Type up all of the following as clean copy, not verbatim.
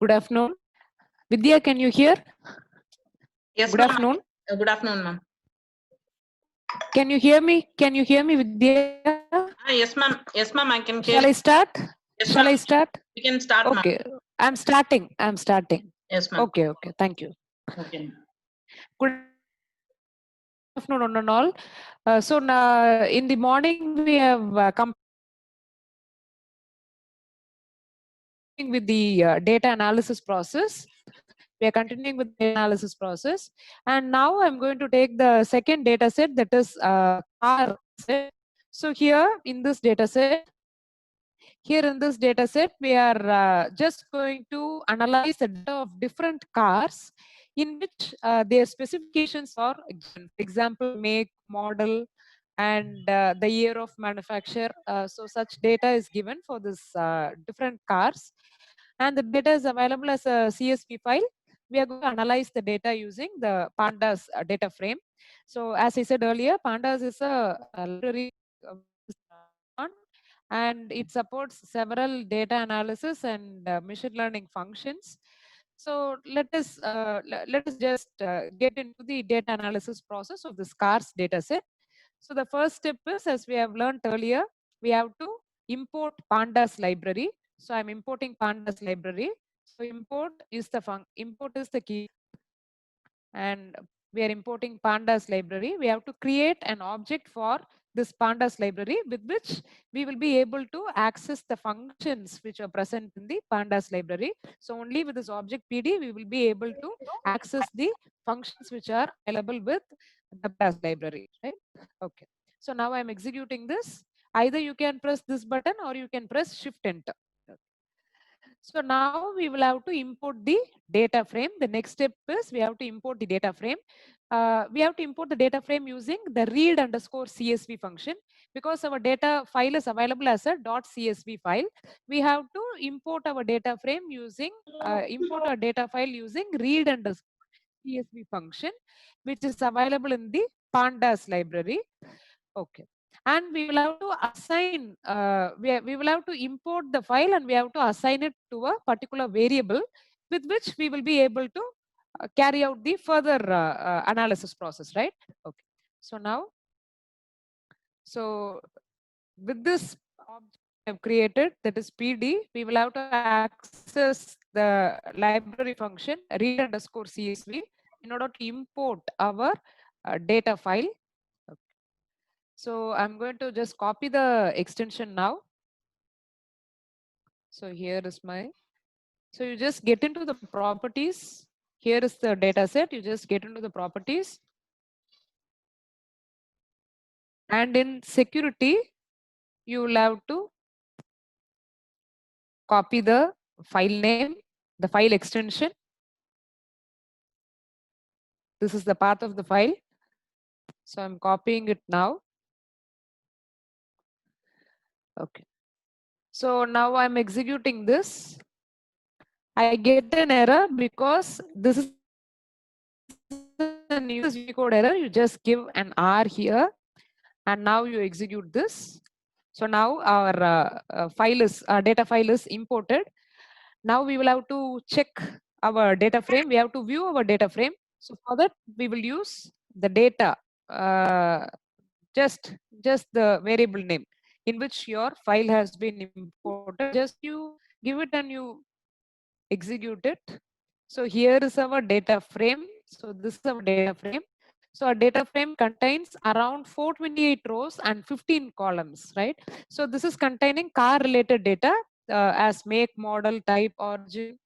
Good afternoon. Vidya, can you hear? Yes, Good ma'am. afternoon. Good afternoon, ma'am. Can you hear me? Can you hear me, Vidya? Yes, ma'am. Yes, ma'am. I can hear. Shall I start? Yes, Shall I ma'am. start? We can start, ma'am. Okay. I'm starting. Yes, ma'am. Okay. Thank you. Okay. Good afternoon, on all. So now in the morning we have with the data analysis process. We are continuing with the analysis process, and now I'm going to take the second data set, that is car set. So here in this data set, we are just going to analyze the data of different cars in which their specifications are given. For example, make, model, and the year of manufacture. So such data is given for this different cars, and the data is available as a CSV file. We are going to analyze the data using the Pandas data frame. So as I said earlier, Pandas is a library and it supports several data analysis and machine learning functions. So let us just get into the data analysis process of the scarce data set. So the first step is, as we have learned earlier, we have to import Pandas library. So I'm importing Pandas library. So import is the key, and we are importing Pandas library. We have to create an object for this Pandas library with which we will be able to access the functions which are present in the Pandas library. So only with this object PD, we will be able to access the functions which are available with the Pandas library, right? Okay. So now I'm executing this. Either you can press this button or you can press Shift Enter. So now we will have to import the data frame. The next step is we have to import the data frame. We have to import the data frame using the read underscore CSV function. Because our data file is available as a .csv file, we have to import our data frame using import our data file using read underscore CSV function, which is available in the Pandas library. Okay. And we will have to assign, we will have to import the file and we have to assign it to a particular variable with which we will be able to carry out the further analysis process, right? Okay. So now, so with this object I have created, that is PD, we will have to access the library function read underscore CSV in order to import our data file. Okay. So I'm going to just copy the extension now. So here is so you just get into the properties. Here is the data set. You just get into the properties. And in security, you will have to copy the file name, the file extension. This is the path of the file. So I'm copying it now. Okay. So now I'm executing this. I get an error because this is an Unicode error. You just give an R here and now you execute this. So now our data file is imported. Now we will have to check our data frame. We have to view our data frame. So for that, we will use the data, just the variable name in which your file has been imported. Just you give it and you execute it. So here is our data frame. So this is our data frame. So our data frame contains around 428 rows and 15 columns, right? So this is containing car related data as make, model, type, origin,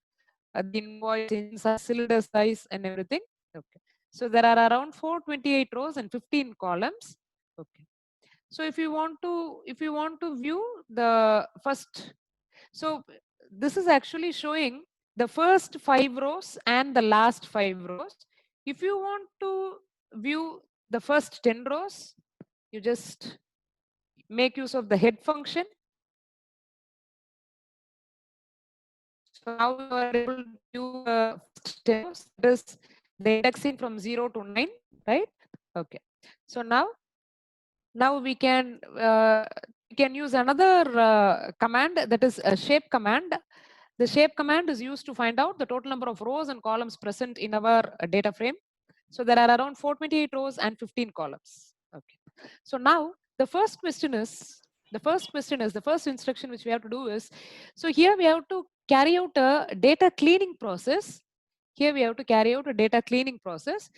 the invoice, engine size, cylinder size, and everything. Okay. So there are around 428 rows and 15 columns. Okay. So if you want to view the first, so this is actually showing the first 5 rows and the last 5 rows. If you want to view the first 10 rows, you just make use of the head function. So now you are able to view the first 10 rows. This the indexing from 0 to 9, right? Okay. So now we can use another command, that is a shape command. The shape command is used to find out the total number of rows and columns present in our data frame. So there are around 428 rows and 15 columns. Okay. So now the first instruction which we have to do is, so here we have to carry out a data cleaning process. Here we have to carry out a data cleaning process.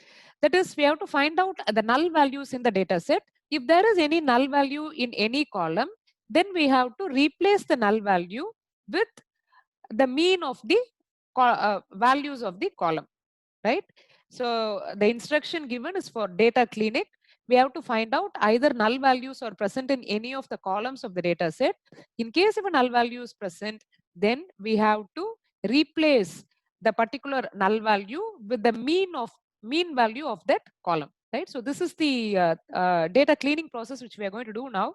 That is, we have to find out the null values in the data set. If there is any null value in any column, then we have to replace the null value with the mean of the values of the column, right? So the instruction given is for data cleaning. We have to find out either null values are present in any of the columns of the data set. In case if a null value is present, then we have to replace the particular null value with the mean value of that column, right? So this is the data cleaning process which we are going to do now.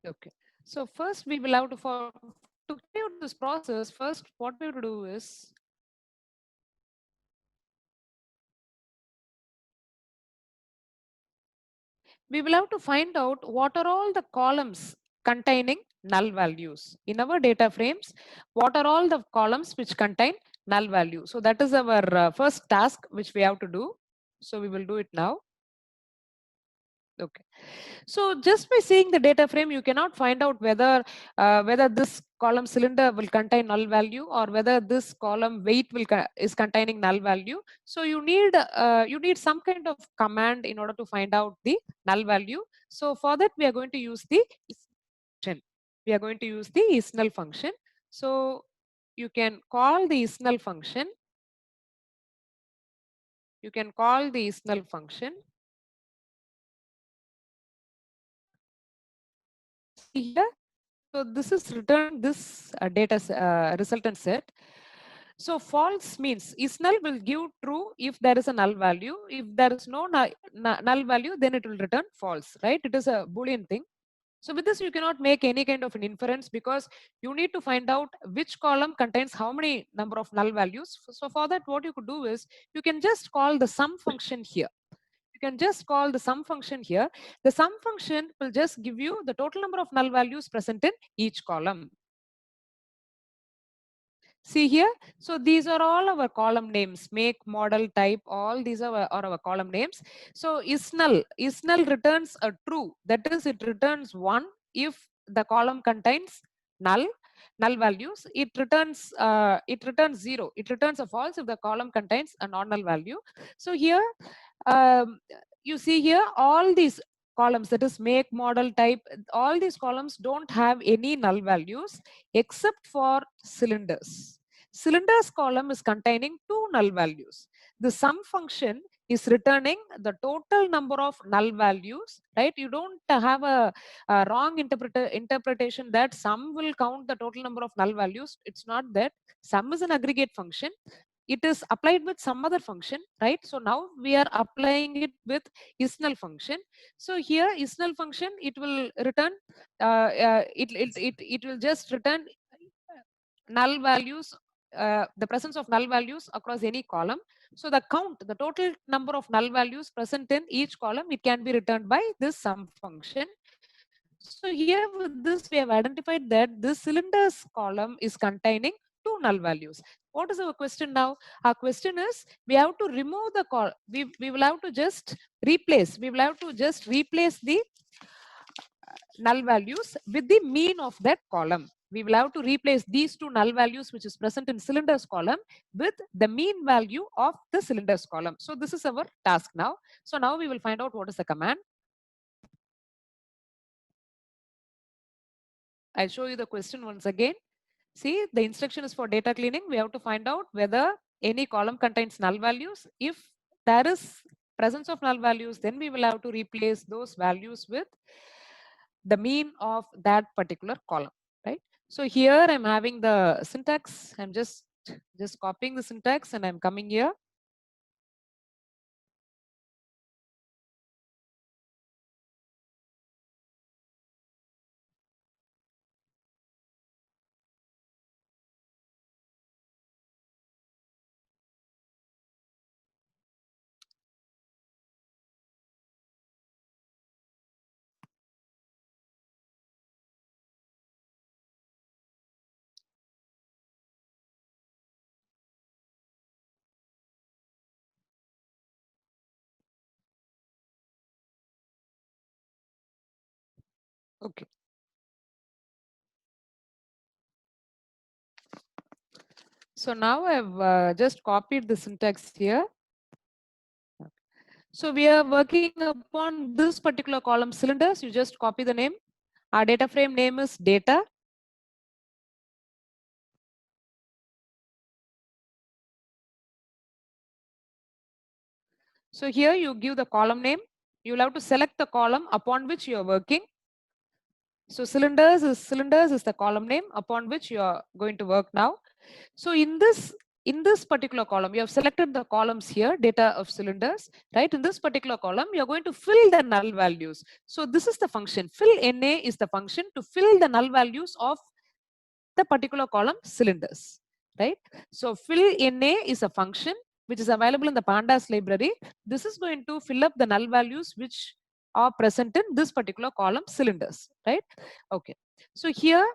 Okay. So first we will have to carry out this process. First, what we have to do is we will have to find out what are all the columns containing null values. In our data frames, what are all the columns which contain null value? So that is our first task which we have to do. So we will do it now. Okay. So just by seeing the data frame, you cannot find out whether this column cylinder will contain null value or whether this column weight is containing null value. So you need some kind of command in order to find out the null value. So for that, we are going to use the function. We are going to use the isNull function. So you can call the isNull function. You can call the isNull function. See here. So this is return this resultant set. So false means isNull will give true if there is a null value. If there is no null value, then it will return false, right? It is a Boolean thing. So with this, you cannot make any kind of an inference because you need to find out which column contains how many number of null values. So for that, what you could do is you can just call the sum function here. You can just call the sum function here. The sum function will just give you the total number of null values present in each column. See here, so these are all our column names, make, model, type, all these are our column names. So isNull returns a true, that is it returns 1 if the column contains null values. It returns 0, it returns a false if the column contains a non-null value. So here you see here all these columns, that is make, model, type, all these columns don't have any null values except for cylinders. Cylinders column is containing 2 null values. The sum function is returning the total number of null values, right? You don't have a wrong interpretation that sum will count the total number of null values. It's not that. Sum is an aggregate function. It is applied with some other function, right? So now we are applying it with isNull function. So here isNull function, it will return, it will just return null values, the presence of null values across any column. So the count, the total number of null values present in each column, it can be returned by this sum function. So here with this, we have identified that this cylinders column is containing 2 null values. What is our question now? Our question is, we have to remove the we will have to just replace, the null values with the mean of that column. We will have to replace these 2 null values which is present in cylinders column with the mean value of the cylinders column. So this is our task now. So now we will find out what is the command. I'll show you the question once again. See, the instruction is for data cleaning. We have to find out whether any column contains null values. If there is presence of null values, then we will have to replace those values with the mean of that particular column, right? So here I'm having the syntax. I'm just copying the syntax and I'm coming here. Okay. So now I've just copied the syntax here. So we are working upon this particular column cylinders. You just copy the name. Our data frame name is data. So here you give the column name. You'll have to select the column upon which you are working. So cylinders is the column name upon which you are going to work now. So in this particular column, you have selected the columns here, data of cylinders, right? In this particular column, you're going to fill the null values. So this is the function. Fill NA is the function to fill the null values of the particular column cylinders, right? So fill NA is a function which is available in the pandas library. This is going to fill up the null values which are present in this particular column cylinders, right? Okay. So here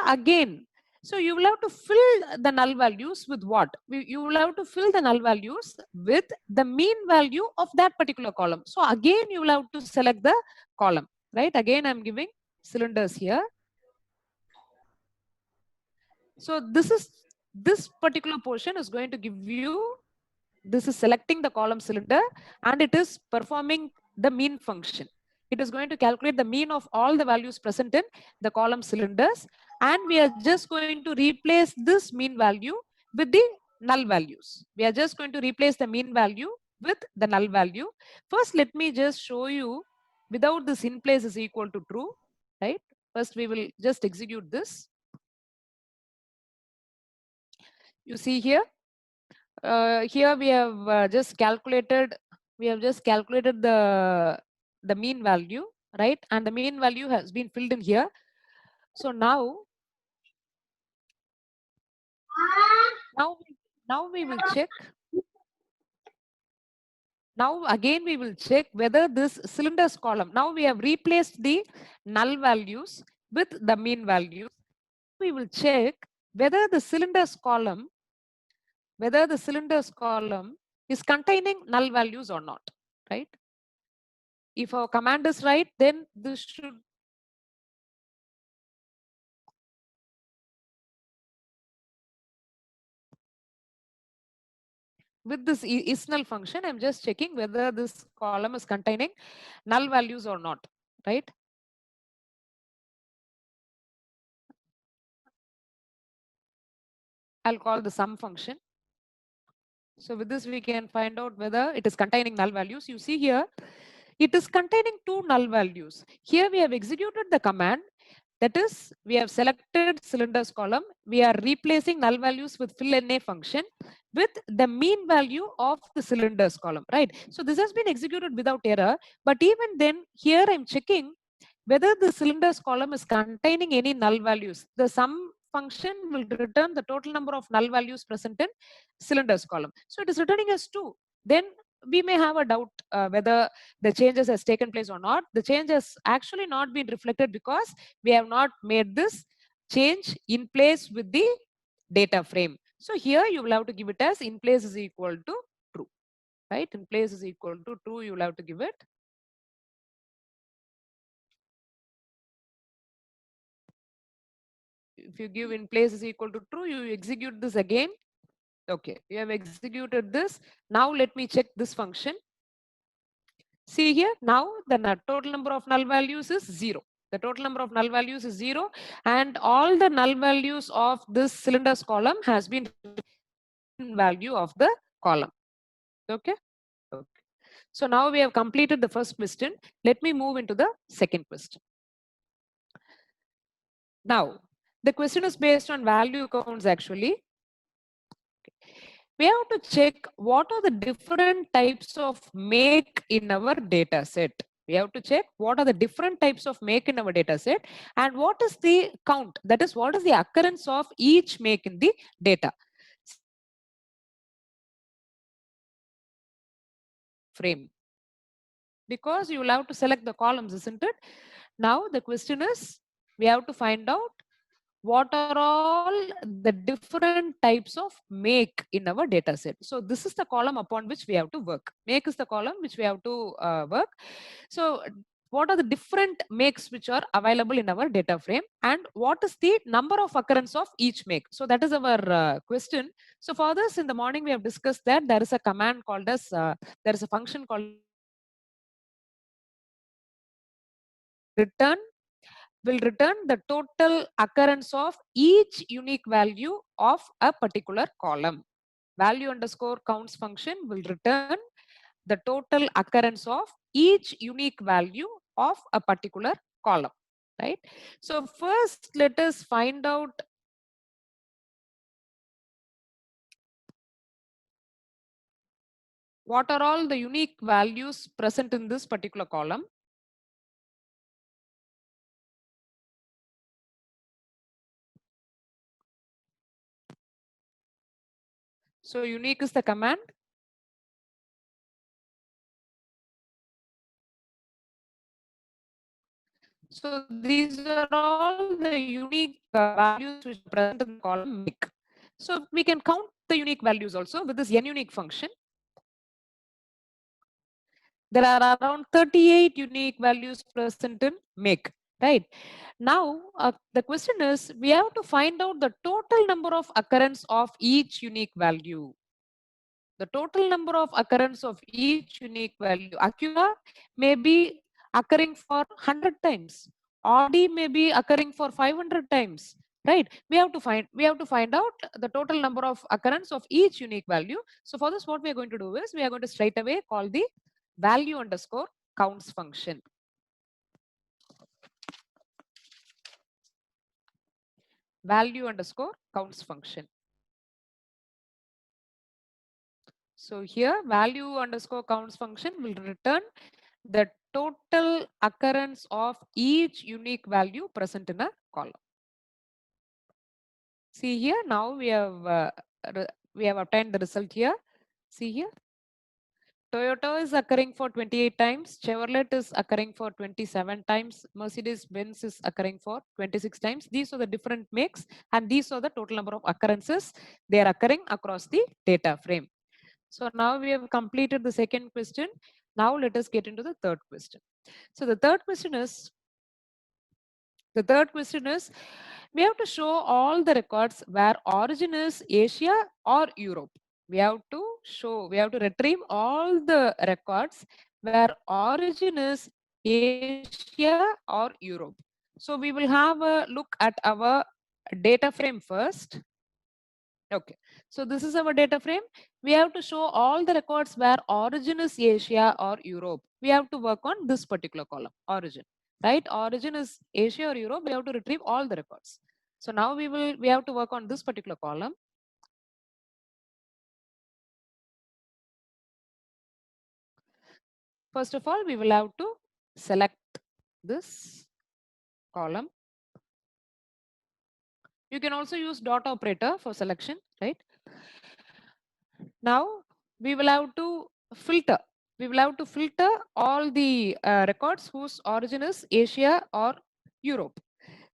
again, so you will have to fill the null values with what? You will have to fill the null values with the mean value of that particular column. So again, you will have to select the column, right? Again, I'm giving cylinders here. So this particular portion is going to give you, this is selecting the column cylinder and it is performing the mean function. It is going to calculate the mean of all the values present in the column cylinders, and we are just going to replace this mean value with the null values. We are just going to replace the mean value with the null value. First, let me just show you without this in place is equal to true, right? First, we will just execute this. You see here, here we have just calculated the mean value, right? And the mean value has been filled in here. So now we will check. Now again we will check whether this cylinders column, now we have replaced the null values with the mean values. We will check whether the cylinders column is containing null values or not, right? If our command is right, then this should with this is null function, I'm just checking whether this column is containing null values or not, right? I'll call the sum function. So with this, we can find out whether it is containing null values. You see here, it is containing two null values. Here we have executed the command. That is, we have selected cylinders column. We are replacing null values with fill NA function with the mean value of the cylinders column, right? So this has been executed without error. But even then, here I'm checking whether the cylinders column is containing any null values. The sum function will return the total number of null values present in cylinders column. So it is returning as 2. Then we may have a doubt whether the changes has taken place or not. The change has actually not been reflected because we have not made this change in place with the data frame. So here you will have to give it as in place is equal to true, right? In place is equal to true, you will have to give it. If you give in place is equal to true, you execute this again. Okay, you have executed this. Now let me check this function. See here, now the total number of null values is 0. The total number of null values is 0, and all the null values of this cylinders column has been value of the column. Okay. Okay. So now we have completed the first question. Let me move into the second question. Now, the question is based on value counts actually. We have to check what are the different types of make in our data set. We have to check what are the different types of make in our data set and what is the count. That is, what is the occurrence of each make in the data frame. Because you will have to select the columns, isn't it? Now the question is, we have to find out what are all the different types of make in our data set. So this is the column upon which we have to work. Make is the column which we have to work. So what are the different makes which are available in our data frame, and what is the number of occurrence of each make. So that is our question. So for this, in the morning we have discussed that there is a command called as there is a function called return, will return the total occurrence of each unique value of a particular column. Value underscore counts function will return the total occurrence of each unique value of a particular column, right? So first, let us find out what are all the unique values present in this particular column. So unique is the command. So these are all the unique values which are present in the column make. So we can count the unique values also with this NUnique function. There are around 38 unique values present in make, right? Now, the question is, we have to find out the total number of occurrence of each unique value. The total number of occurrence of each unique value. Acura may be occurring for 100 times. Audi may be occurring for 500 times, right? We have to find out the total number of occurrence of each unique value. So for this, what we are going to do is we are going to straight away call the value underscore counts function. Value underscore counts function. So here value underscore counts function will return the total occurrence of each unique value present in a column. See here, now we have obtained the result here. See here, Toyota is occurring for 28 times, Chevrolet is occurring for 27 times, Mercedes-Benz is occurring for 26 times. These are the different makes, and these are the total number of occurrences they are occurring across the data frame. So now we have completed the second question. Now let us get into the third question. So the third question is, we have to show all the records where origin is Asia or Europe. We have to retrieve all the records where origin is Asia or Europe. So we will have a look at our data frame first. Okay, so this is our data frame. We have to show all the records where origin is Asia or Europe. We have to work on this particular column, origin, right? Origin is Asia or Europe. We have to retrieve all the records. So now we have to work on this particular column. First of all, we will have to select this column. You can also use dot operator for selection, right? Now we will have to filter. We will have to filter all the records whose origin is Asia or Europe.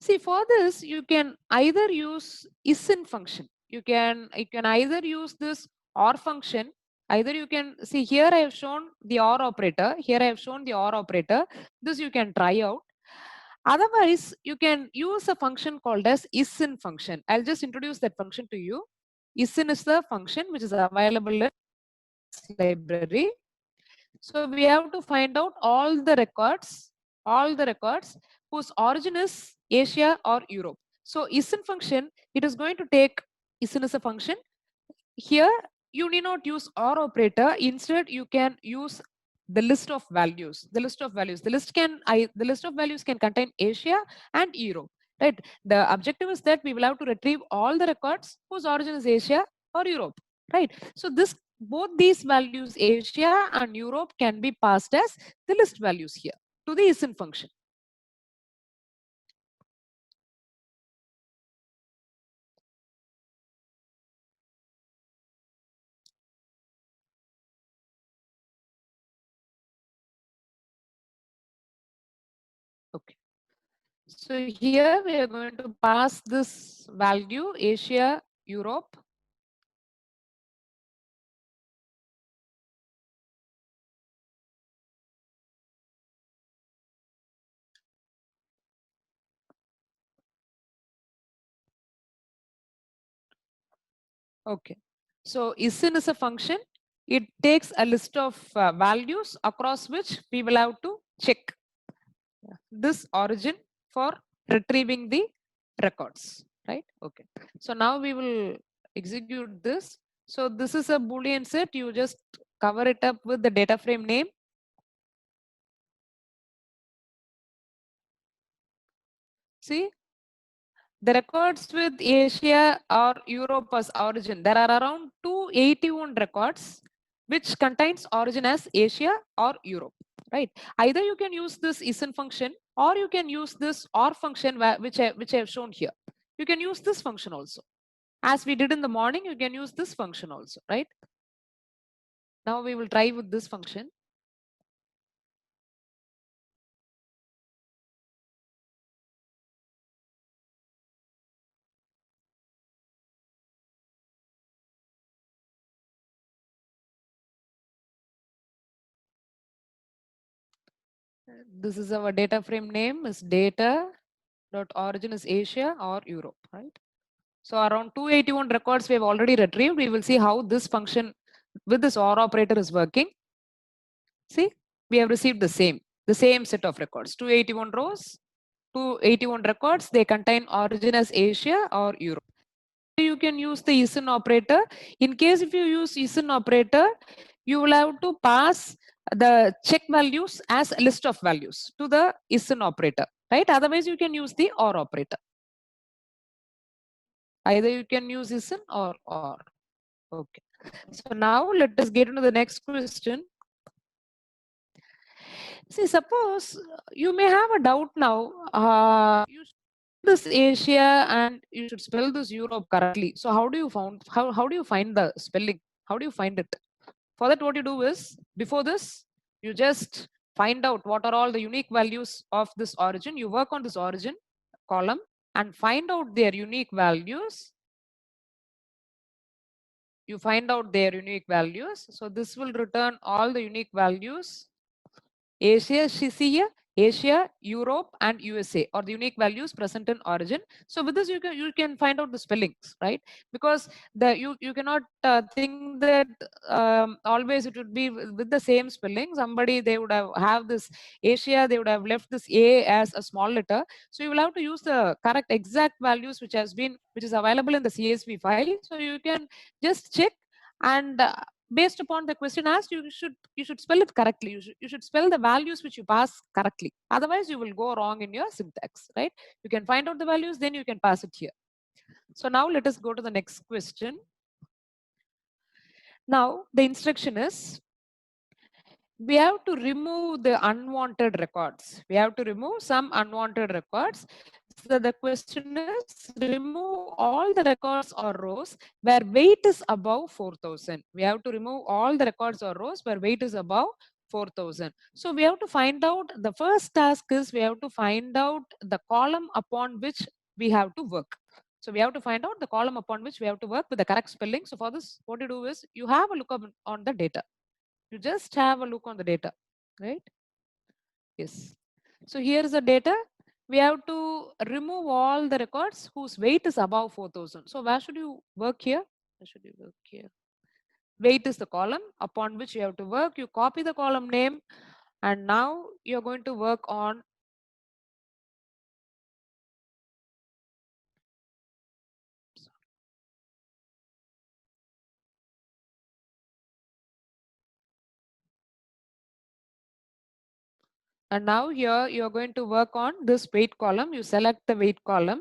See, for this, you can either use isin function. You can either use this or function. Either you can see here I have shown the or operator. Here I have shown the or operator. This you can try out. Otherwise, you can use a function called as isin function. I'll just introduce that function to you. Isin is the function which is available in library. So we have to find out all the records whose origin is Asia or Europe. So isin function, it is going to take isin is a function. Here you need not use or operator. Instead, you can use the list of values. The list of values can contain Asia and Europe. Right. The objective is that we will have to retrieve all the records whose origin is Asia or Europe. Right. So both these values, Asia and Europe, can be passed as the list values here to the isin function. Okay. So here we are going to pass this value Asia, Europe. Okay. So ISIN is a function. It takes a list of values across which we will have to check this origin for retrieving the records, right? Okay. So now we will execute this. So this is a Boolean set. You just cover it up with the data frame name. See, the records with Asia or Europe as origin, there are around 281 records which contains origin as Asia or Europe, right? Either you can use this ISIN function or you can use this OR function which I have shown here. You can use this function also. As we did in the morning, you can use this function also, right? Now we will try with this function. This is our data frame name is data dot origin is Asia or Europe, right? So around 281 records we have already retrieved. We will see how this function with this OR operator is working. See, we have received the same set of records, 281 rows, 281 records. They contain origin as Asia or Europe. You can use the ISIN operator. In case if you use ISIN operator, you will have to pass the check values as a list of values to the ISIN operator, right? Otherwise, you can use the OR operator. Either you can use ISIN or OR. Okay. So now let us get into the next question. See, suppose you may have a doubt now. You should this Asia and you should spell this Europe correctly. So how do you find the spelling? How do you find it? For that, what you do is before this, you just find out what are all the unique values of this origin. You work on this origin column and find out their unique values. You find out their unique values. So this will return all the unique values. Asia, see here, Asia, Europe, and USA are the unique values present in origin. So with this, you can find out the spellings, right? Because you cannot think that always it would be with the same spelling. Somebody they would have this Asia, they would have left this A as a small letter. So you will have to use the correct exact values which is available in the CSV file. So you can just check and based upon the question asked, you should spell it correctly. You should spell the values which you pass correctly. Otherwise, you will go wrong in your syntax, right? You can find out the values, then you can pass it here. So now let us go to the next question. Now the instruction is we have to remove the unwanted records. We have to remove some unwanted records. So the question is remove all the records or rows where weight is above 4,000. We have to remove all the records or rows where weight is above 4,000. So we have to find out, the first task is we have to find out the column upon which we have to work. So we have to find out the column upon which we have to work with the correct spelling. So for this, what you do is you have a look on the data. You just have a look on the data, right? Yes. So here is the data. We have to remove all the records whose weight is above 4,000. So where should you work here? Where should you work here? Weight is the column upon which you have to work. You copy the column name and now you're going to work on and now here you're going to work on this weight column. You select the weight column.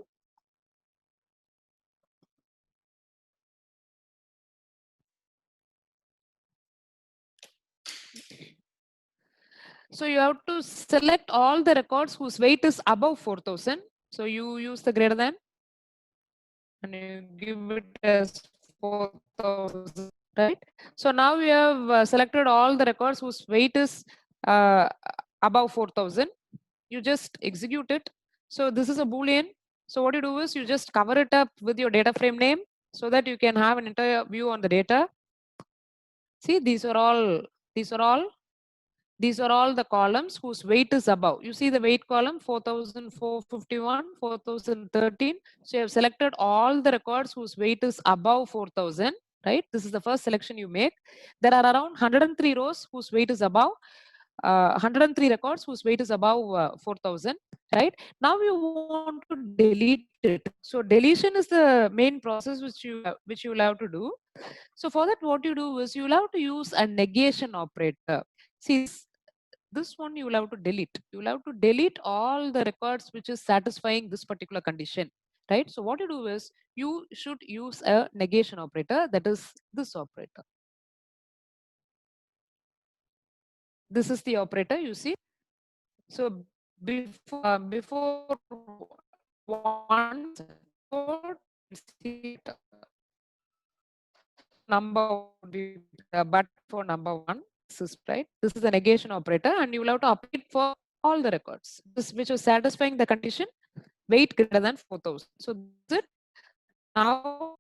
So you have to select all the records whose weight is above 4,000. So you use the greater than and you give it as 4,000, right? So now we have selected all the records whose weight is above 4,000. You just execute it. So this is a Boolean. So what you do is you just cover it up with your data frame name so that you can have an entire view on the data. See, these are all These are all the columns whose weight is above. You see the weight column 4,451, 4,013. So you have selected all the records whose weight is above 4,000, right? This is the first selection you make. There are around 103 rows whose weight is above, 103 records whose weight is above 4,000, right? Now you want to delete it. So deletion is the main process which you will have to do. So for that, what you do is you will have to use a negation operator. See, this one you will have to delete. You will have to delete all the records which is satisfying this particular condition, right? So what you do is you should use a negation operator, that is this operator. This is the operator, you see. So before one number would be but for number one, this is right. This is the negation operator, and you will have to apply it for all the records. This which is satisfying the condition weight greater than 4,000. So this is it. Now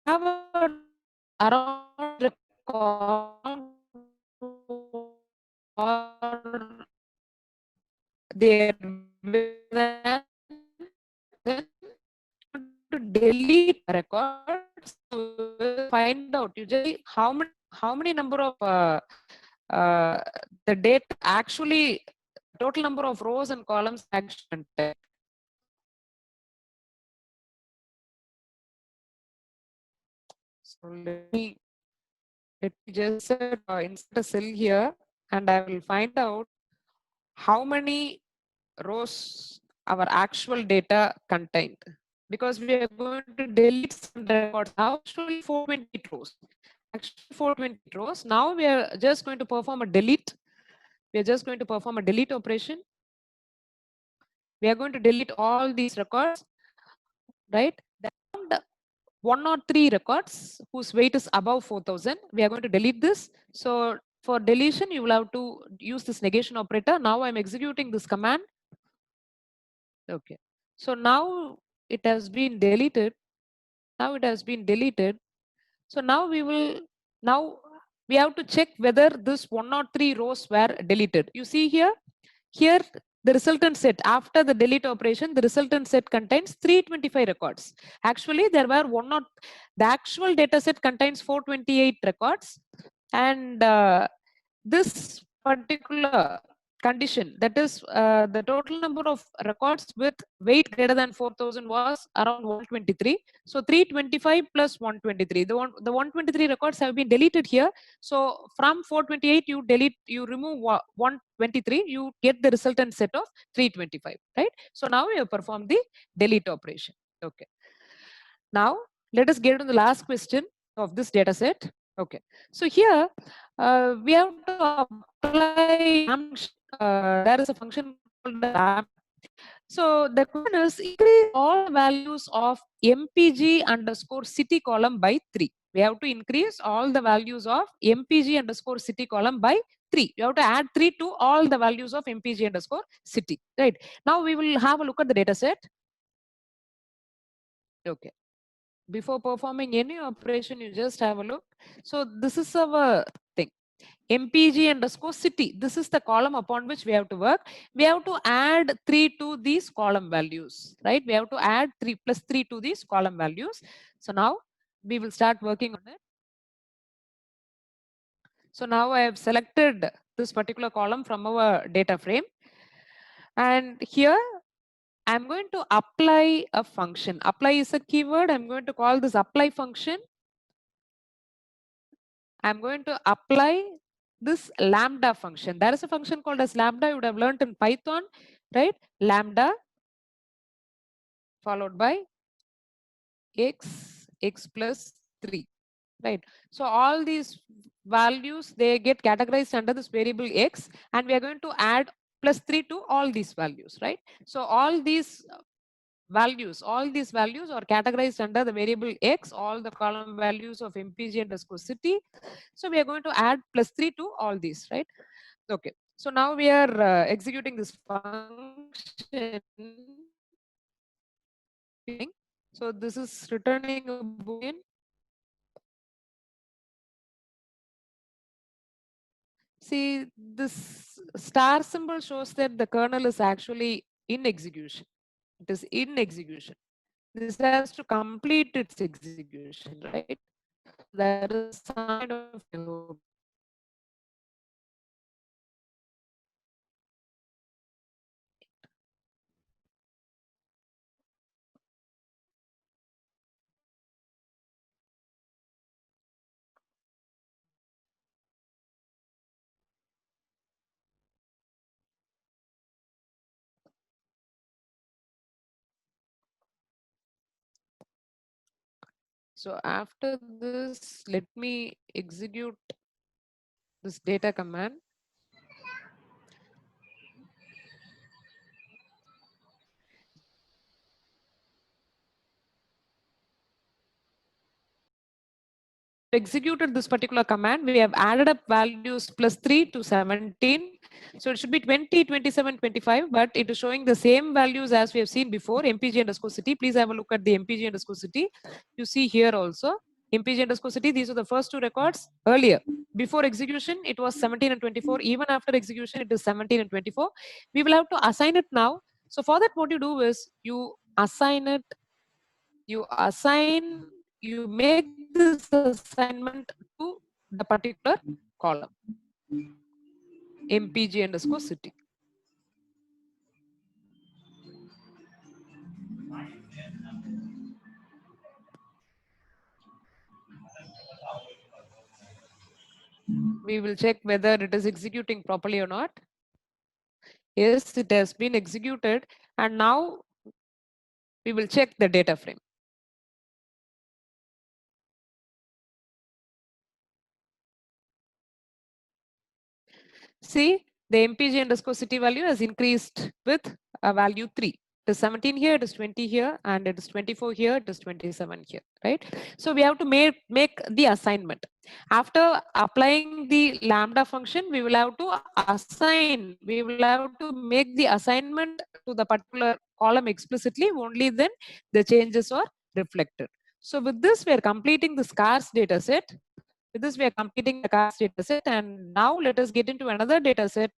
have a around record or their then to delete records to find out usually how many number of the data actually total number of rows and columns actually. So let me just insert a cell here, and I will find out how many rows our actual data contained, because we are going to delete some records now. Actually 428 rows. Actually 428 rows. Now we are just going to perform a delete. We are just going to perform a delete operation. We are going to delete all these records, right? 103 records whose weight is above 4,000. We are going to delete this. So for deletion, you will have to use this negation operator. Now I'm executing this command. Okay. So now it has been deleted. Now it has been deleted. So now we have to check whether this 103 rows were deleted. You see here the resultant set after the delete operation, the resultant set contains 325 records. Actually, there were the actual data set contains 428 records, and this particular condition, that is the total number of records with weight greater than 4,000 was around 123. So 325 plus 123, the 123 records have been deleted here. So from 428 you remove 123, you get the resultant set of 325, right? So now you have performed the delete operation. Okay, now let us get to the last question of this data set. Okay, so here we have to apply there is a function called lamp. So the question is increase all values of mpg underscore city column by 3. We have to increase all the values of mpg underscore city column by 3. You have to add 3 to all the values of mpg underscore city, right? Now we will have a look at the data set. Okay, before performing any operation, you just have a look. So this is our thing, mpg underscore city. This is the column upon which we have to work. We have to add 3 to these column values, right? We have to add 3 plus 3 to these column values. So now we will start working on it. So now I have selected this particular column from our data frame, and here I'm going to apply a function. Apply is a keyword. I'm going to call this apply function. I'm going to apply this lambda function. There is a function called as lambda. You would have learned in Python, right? Lambda followed by x plus 3, right? So all these values, they get categorized under this variable x, and we are going to add plus 3 to all these values, right? So all these values are categorized under the variable x, all the column values of mpg underscore city. So we are going to add plus 3 to all these, right? Okay, so now we are executing this function. So this is returning a boolean. See, this star symbol shows that the kernel is actually in execution. It is in execution. This has to complete its execution, right? That is kind of error. So after this, let me execute this data command. Executed this particular command, we have added up values plus 3 to 17. So it should be 20, 27, 25, but it is showing the same values as we have seen before, mpg underscore city. Please have a look at the mpg underscore city. You see here also, mpg underscore city, these are the first two records earlier. Before execution, it was 17 and 24. Even after execution, it is 17 and 24. We will have to assign it now. So for that, what you do is you assign it, you make this assignment to the particular column, mpg underscore city. We will check whether it is executing properly or not. Yes, it has been executed. And now we will check the data frame. See, the mpg underscore city value has increased with a value 3. It is 17 here, it is 20 here, and it is 24 here, it is 27 here, right? So we have to make the assignment. After applying the lambda function, we will have to assign, we will have to make the assignment to the particular column explicitly, only then the changes are reflected. So with this, we are completing the scarce data set. With this, we are completing the scarce data set, and now let us get into another data set,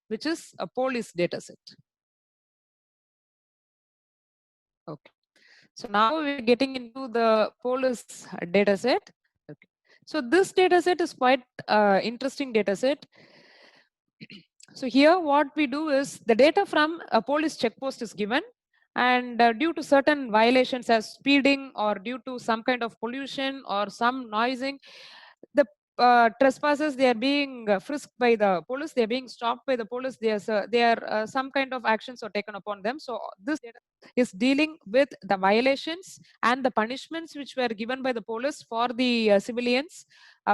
which is a police data set. Okay. So now we're getting into the police data set. Okay. So this data set is quite interesting data set. So here what we do is the data from a police checkpost is given, and due to certain violations as speeding or due to some kind of pollution or some noising, the trespassers, they are being frisked by the police, they are being stopped by the police, some kind of actions are taken upon them. So this data is dealing with the violations and the punishments which were given by the police for the civilians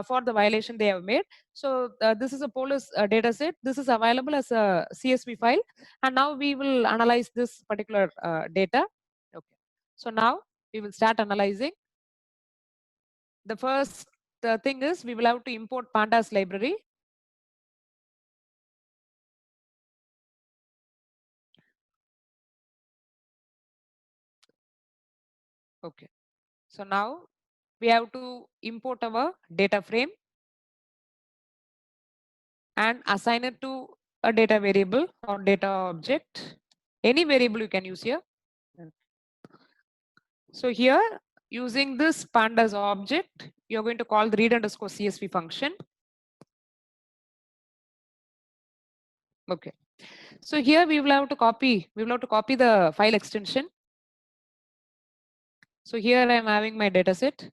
for the violation they have made. So this is a police data set. This is available as a CSV file, and now we will analyze this particular data. Okay. So now we will start analyzing. The first thing is we will have to import pandas library. Okay. So now we have to import our data frame and assign it to a data variable or data object. Any variable you can use here. So here, using this pandas object, you're going to call the read underscore CSV function. Okay. So here we will have to copy the file extension. So here I am having my data set.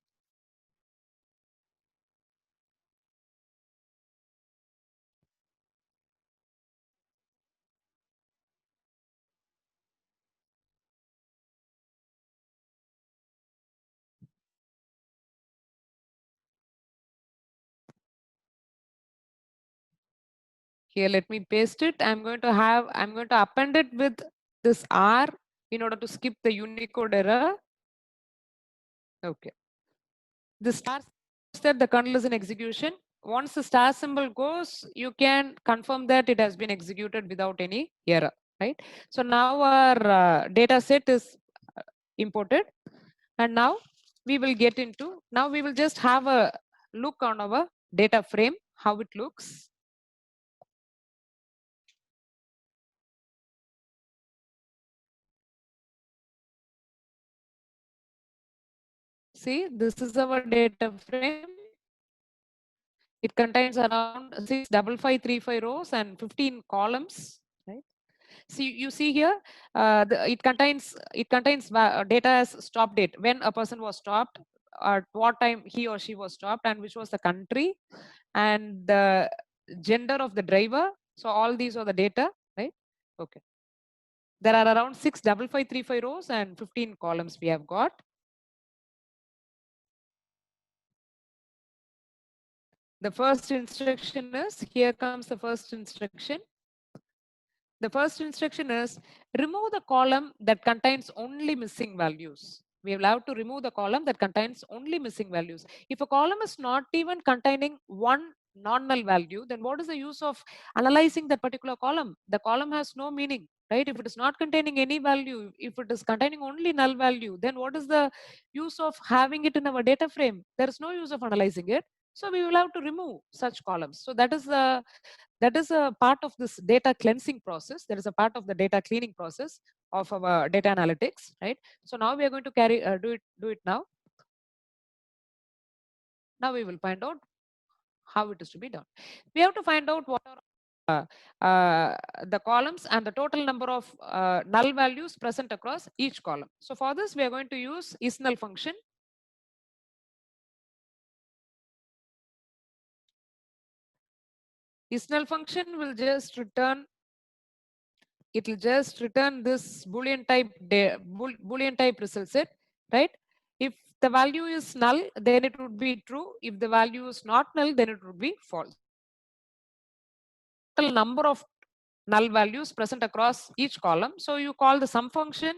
Here, let me paste it. I'm going to append it with this R in order to skip the Unicode error. Okay. The star that the kernel is in execution. Once the star symbol goes, you can confirm that it has been executed without any error, right? So now our data set is imported, and now we will just have a look on our data frame, how it looks. See, this is our data frame. It contains around 65535 rows and 15 columns, right? See, you see here, it contains data as stop date, when a person was stopped, at what time he or she was stopped, and which was the country, and the gender of the driver. So all these are the data, right? Okay. There are around 65535 rows and 15 columns we have got. The first instruction is, here comes the first instruction. The first instruction is remove the column that contains only missing values. We will have to remove the column that contains only missing values. If a column is not even containing one non-null value, then what is the use of analyzing that particular column? The column has no meaning, right? If it is not containing any value, if it is containing only null value, then what is the use of having it in our data frame? There is no use of analyzing it. So we will have to remove such columns. So that is a part of this data cleansing process. That is a part of the data cleaning process of our data analytics, right? So now we are going to do it now. Now we will find out how it is to be done. We have to find out what are the columns and the total number of null values present across each column. So for this, we are going to use isNull function. IsNull function will just return, it will just return this Boolean type result set, right? If the value is null, then it would be true. If the value is not null, then it would be false. Total number of null values present across each column. So you call the sum function.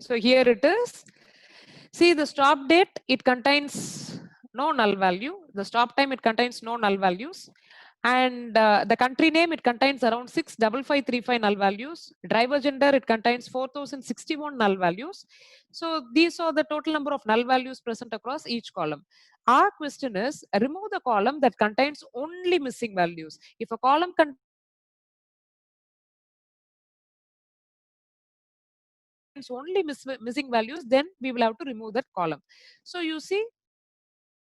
So here it is. See, the stop date, it contains no null value. The stop time, it contains no null values. And the country name, it contains around 65535 null values. Driver gender, it contains 4061 null values. So these are the total number of null values present across each column. Our question is, remove the column that contains only missing values. If a column contains only missing values, then we will have to remove that column. So you see,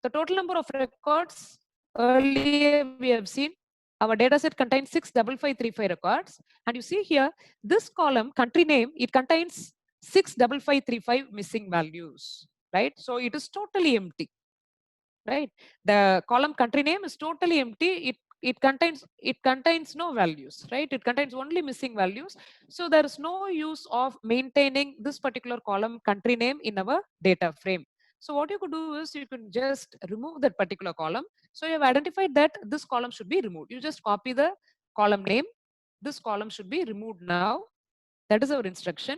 the total number of records, earlier we have seen our data set contains 65535 records. And you see here, this column, country name, it contains 65535 missing values, right? So it is totally empty, right? The column country name is totally empty. It contains no values, right? It contains only missing values. So there is no use of maintaining this particular column country name in our data frame. So what you could do is you can just remove that particular column. So you have identified that this column should be removed. You just copy the column name. This column should be removed now. That is our instruction.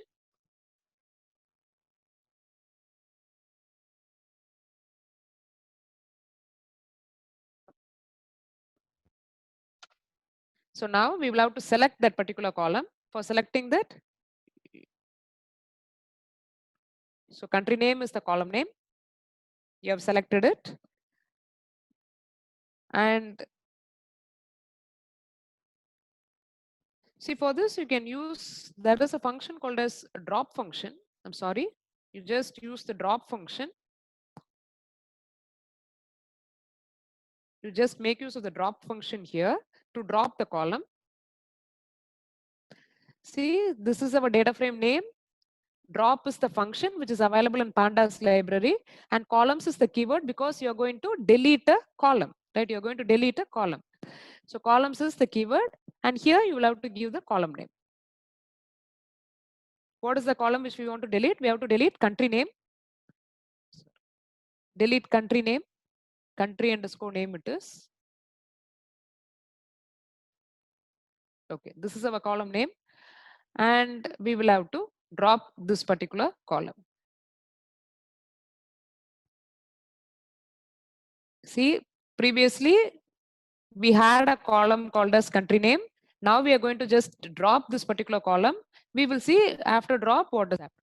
So now we will have to select that particular column. For selecting that, so country name is the column name. You have selected it. And see, for this, you can use, that is a function called as drop function. I'm sorry. You just use the drop function. You just make use of the drop function here to drop the column. See, this is our data frame name. Drop is the function which is available in Pandas library, and columns is the keyword because you're going to delete a column, right? You're going to delete a column. So columns is the keyword, and here you will have to give the column name. What is the column which we want to delete? We have to delete country name. Delete country name, country underscore name it is. Okay, this is our column name, and we will have to drop this particular column. See, previously we had a column called as country name. Now we are going to just drop this particular column. We will see after drop what does happen.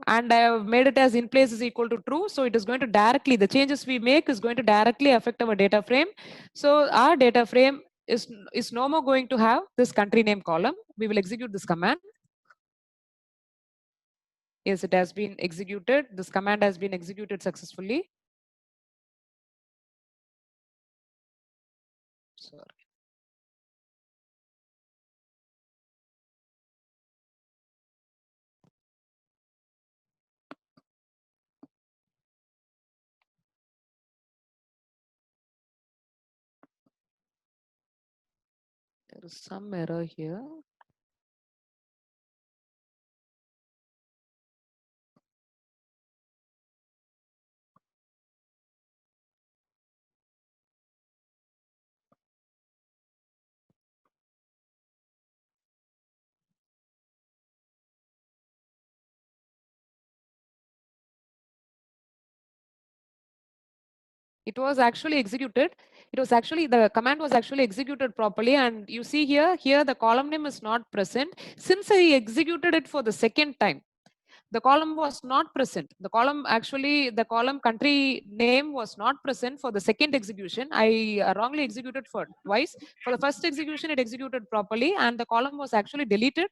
And I have made it as in place is equal to true. So it is going to directly, the changes we make is going to directly affect our data frame. So our data frame is no more going to have this country name column. We will execute this command. Yes, it has been executed. This command has been executed successfully. Sorry. There is some error here. It was actually executed. It was actually, the command was actually executed properly. And you see here the column name is not present. Since I executed it for the second time, the column was not present. The column country name was not present for the second execution. I wrongly executed for twice. For the first execution, it executed properly and the column was actually deleted.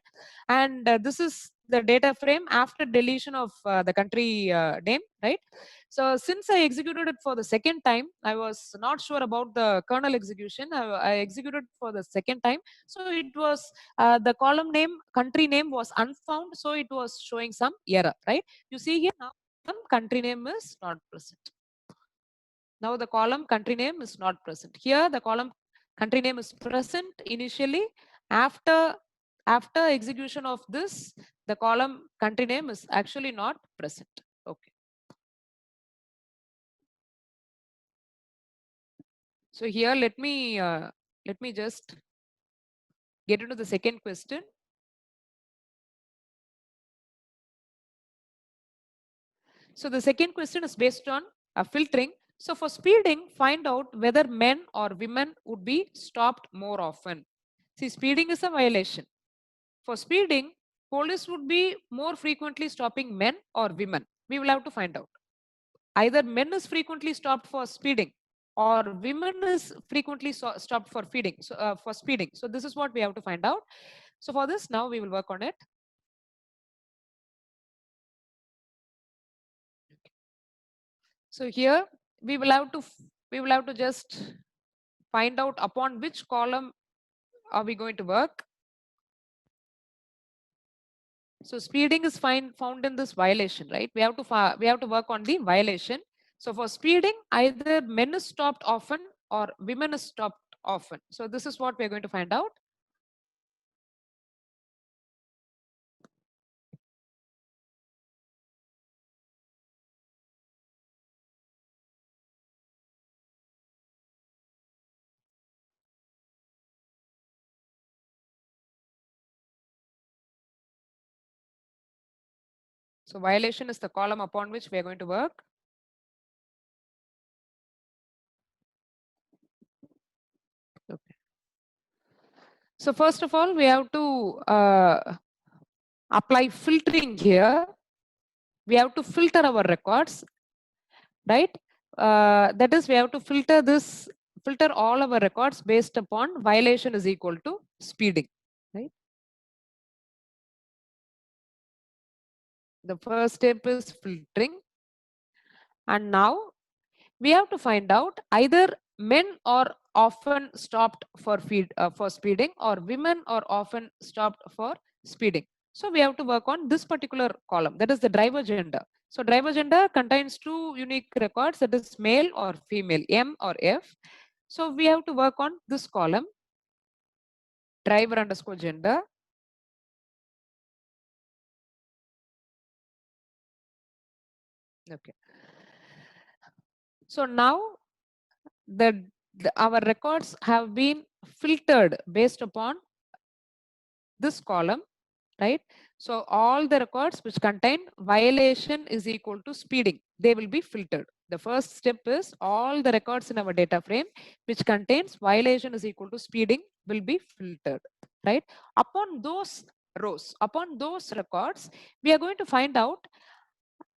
And this is the data frame after deletion of the country name, right? So since I executed it for the second time, I was not sure about the kernel execution. I executed for the second time. So it was the column name, country name was unfound. So it was showing some error, right? You see here now, country name is not present. Now the column country name is not present. Here the column country name is present initially. After execution of this, the column country name is actually not present. Okay. So here let me just get into the second question. So the second question is based on filtering. So for speeding, find out whether men or women would be stopped more often. See, speeding is a violation. For speeding, police would be more frequently stopping men or women. We will have to find out. Either men is frequently stopped for speeding or women is frequently stopped for feeding. So for speeding. So this is what we have to find out. So for this, now we will work on it. So here we will have to just find out upon which column are we going to work. So speeding is found in this violation, right? We have to work on the violation. So for speeding, either men is stopped often or women is stopped often. So this is what we're going to find out. So violation is the column upon which we are going to work. Okay. So first of all, we have to apply filtering here. We have to filter our records, right? That is, we have to filter all our records based upon violation is equal to speeding, right? The first step is filtering. And now we have to find out either men are often stopped for speeding or women are often stopped for speeding. So we have to work on this particular column, that is the driver gender. So driver gender contains two unique records, that is male or female, M or F. So we have to work on this column, driver underscore gender. Okay. So now our records have been filtered based upon this column, right? So all the records which contain violation is equal to speeding, they will be filtered. The first step is all the records in our data frame which contains violation is equal to speeding will be filtered, right? Upon those rows, upon those records, we are going to find out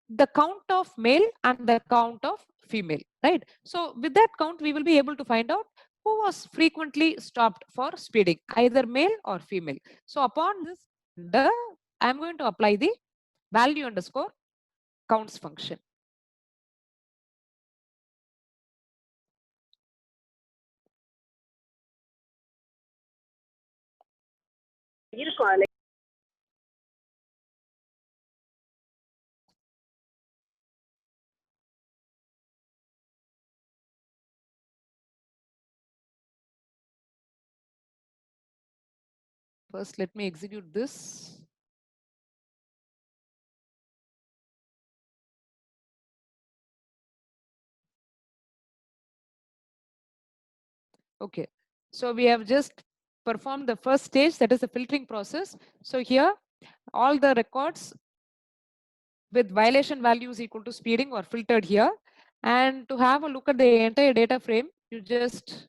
the count of male and the count of female, right? So with that count, we will be able to find out who was frequently stopped for speeding, either male or female. So upon this, I'm going to apply the value underscore counts function. First, let me execute this. Okay, so we have just performed the first stage, that is the filtering process. So here, all the records with violation values equal to speeding were filtered here. And to have a look at the entire data frame, you just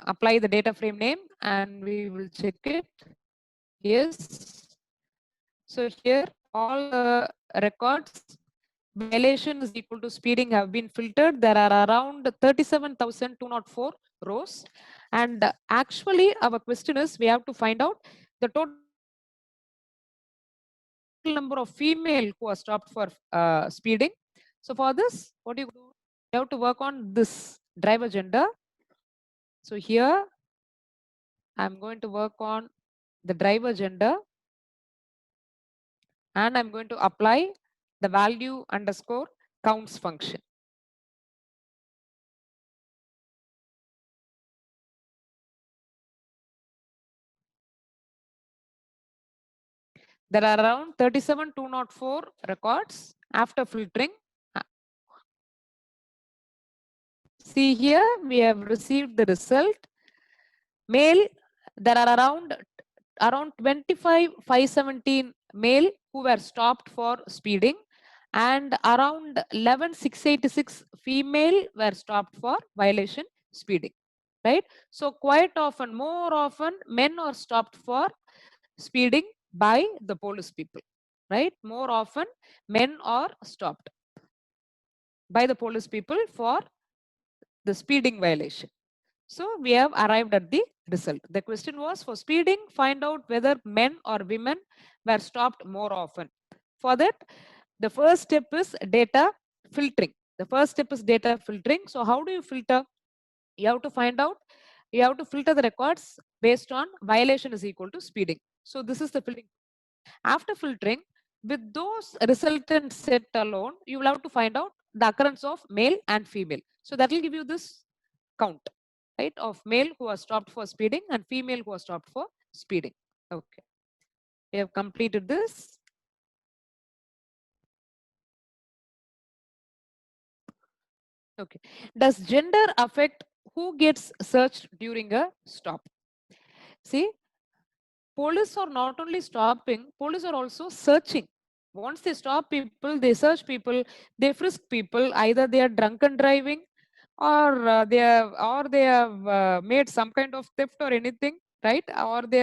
apply the data frame name and we will check it. Yes. So here, all the records violation is equal to speeding have been filtered. There are around 37,204 rows. And actually, our question is we have to find out the total number of female who are stopped for speeding. So for this, what do? You have to work on this driver gender. So here, I'm going to work on the driver gender. And I'm going to apply the value underscore counts function. There are around 37,204 records after filtering. See here, we have received the result. Male, there are around 25,517 male who were stopped for speeding, and around 11,686 female were stopped for violation speeding. Right? So quite often, more often, men are stopped for speeding by the police people. Right? More often, men are stopped by the police people for the speeding violation. So we have arrived at the result. The question was for speeding, find out whether men or women were stopped more often. For that, the first step is data filtering. The first step is data filtering. So how do you filter? You have to find out, you have to filter the records based on violation is equal to speeding. So this is the filtering. After filtering, with those resultant set alone, you will have to find out the occurrence of male and female. So that will give you this count, right, of male who are stopped for speeding and female who are stopped for speeding. Okay, we have completed this. Okay, does gender affect who gets searched during a stop? See, police are not only stopping, police are also searching. Once they stop people, they search people, they frisk people, either they are drunken driving or they have made some kind of theft or anything, right? Or they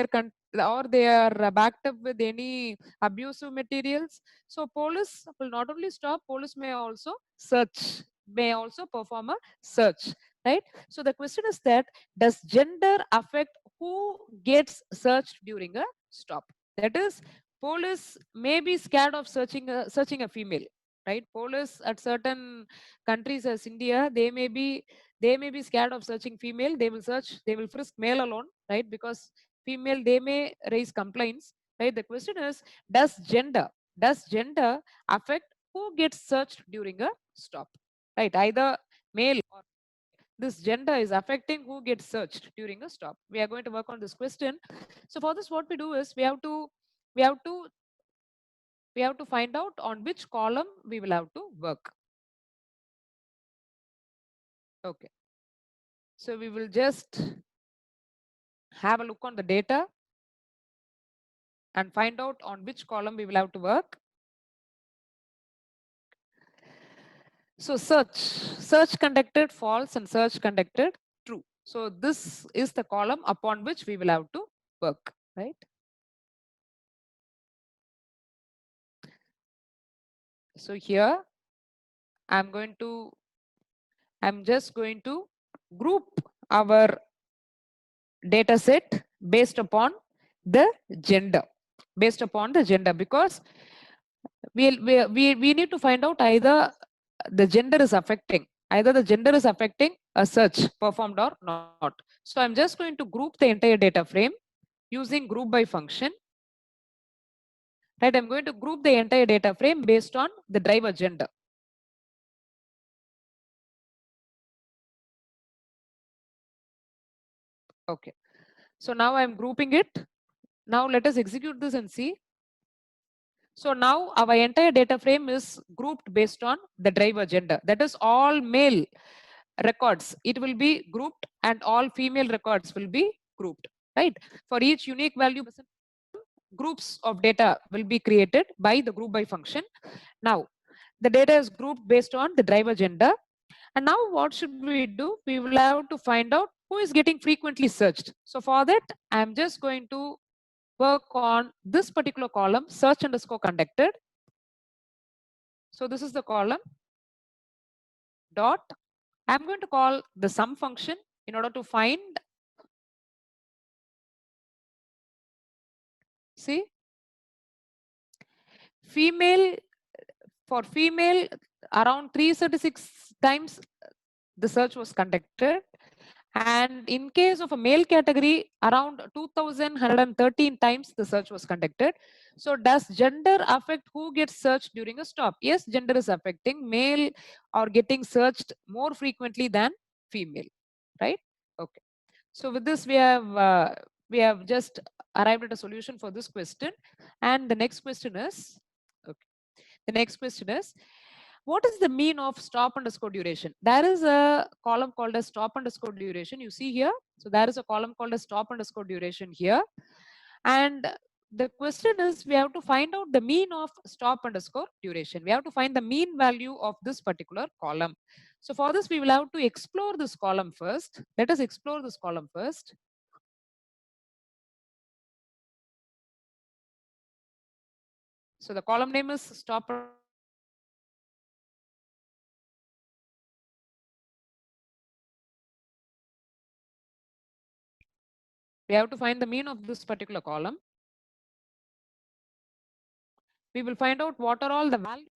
are backed up with any abusive materials. So police will not only stop, police may also search, may also perform a search, right? So the question is that, does gender affect who gets searched during a stop? That is, police may be scared of searching a female, right? Police at certain countries as India, they may be scared of searching female. They will frisk male alone, right? Because female, they may raise complaints, right? The question is, does gender affect who gets searched during a stop, right? Either male or this gender is affecting who gets searched during a stop. We are going to work on this question. So for this, what we do is we have to find out on which column we will have to work. Okay. So we will just have a look on the data and find out on which column we will have to work. So search conducted false and search conducted true. So this is the column upon which we will have to work, right? So here I'm just going to group our data set based upon the gender, because we need to find out either the gender is affecting, a search performed or not. So I'm just going to group the entire data frame using group by function. Right, I'm going to group the entire data frame based on the driver gender. Okay, so now I'm grouping it. Now let us execute this and see. So now our entire data frame is grouped based on the driver gender. That is, all male records, it will be grouped, and all female records will be grouped, right? For each unique value, groups of data will be created by the group by function. Now, the data is grouped based on the driver gender. And now what should we do? We will have to find out who is getting frequently searched. So for that, I'm just going to work on this particular column, search underscore conducted. So this is the column dot. I'm going to call the sum function in order to find, see, female, for female around 336 times the search was conducted, and in case of a male category around 2113 times the search was conducted. So does gender affect who gets searched during a stop? Yes, gender is affecting. Male are getting searched more frequently than female, right? Okay, so with this we have just arrived at a solution for this question. And the next question is, okay, the next question is, what is the mean of stop underscore duration? There is a column called as stop underscore duration. You see here. So there is a column called as stop underscore duration here. And the question is, we have to find out the mean of stop underscore duration. We have to find the mean value of this particular column. So for this, we will have to explore this column first. Let us explore this column first. So the column name is stop. We have to find the mean of this particular column. We will find out what are all the values